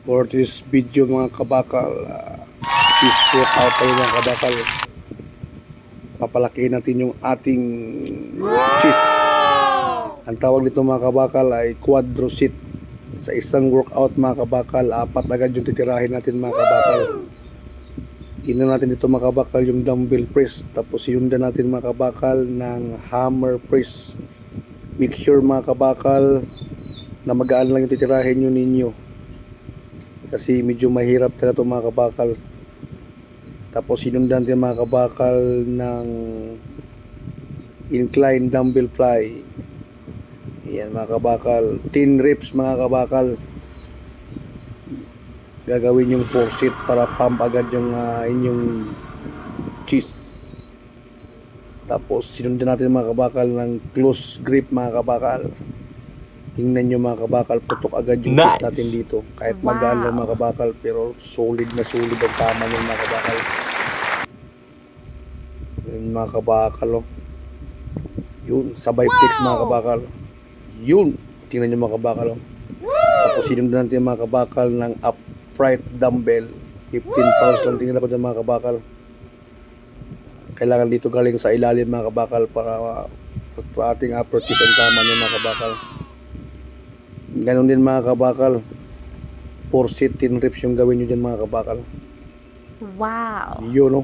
For this video mga kabakal, cheese workout tayo mga kabakal. Papalakihin natin yung ating cheese. Ang tawag nito mga kabakal ay quadro sit. Sa isang workout mga kabakal, 4 agad yung titirahin natin mga kabakal. Ina natin dito mga kabakal yung dumbbell press. Tapos sinundan natin mga kabakal ng hammer press. Make sure mga kabakal na magaan lang yung titirahin yun ninyo. Kasi medyo mahirap talaga ito mga kabakal. Tapos sinundan din mga kabakal ng incline dumbbell fly. Ayan mga kabakal, 10 reps mga kabakal. Gagawin yung 4 set para pump agad yung inyong cheese. Tapos sinundan natin mga kabakal ng close grip mga kabakal. Tingnan nyo mga kabakal, putok agad yung cheese natin dito. Kahit magaan lang mga kabakal, pero solid na solid ang tama nyo mga kabakal. Yun mga kabakal, oh. Yun, sabay flex mga kabakal. Yun, tingnan nyo mga kabakal, oh. Tapos sinundan natin mga kabakal ng upright dumbbell. 15 pounds lang tingnan ako dyan mga kabakal. Kailangan dito galing sa ilalim mga kabakal para ating upper chest ang tama nyo mga kabakal. Ganon din mga kabakal, 4 set 10 reps yung gawin nyo dyan mga kabakal. Wow! Yun, no?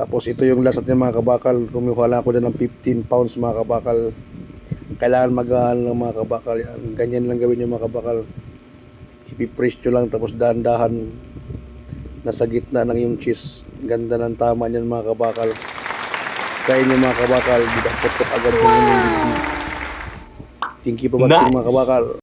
Tapos ito yung last natin mga kabakal. Kumuha lang ako dyan ng 15 pounds mga kabakal. Kailangan magaan lang mga kabakal. Yan. Ganyan lang gawin nyo mga kabakal. Ipipress nyo lang tapos dahan-dahan nasa gitna ng yung cheese. Ganda ng tama nyan mga kabakal. Kaya nyo mga kabakal, di ba putok agad yung Thank you for watching mga kabakal.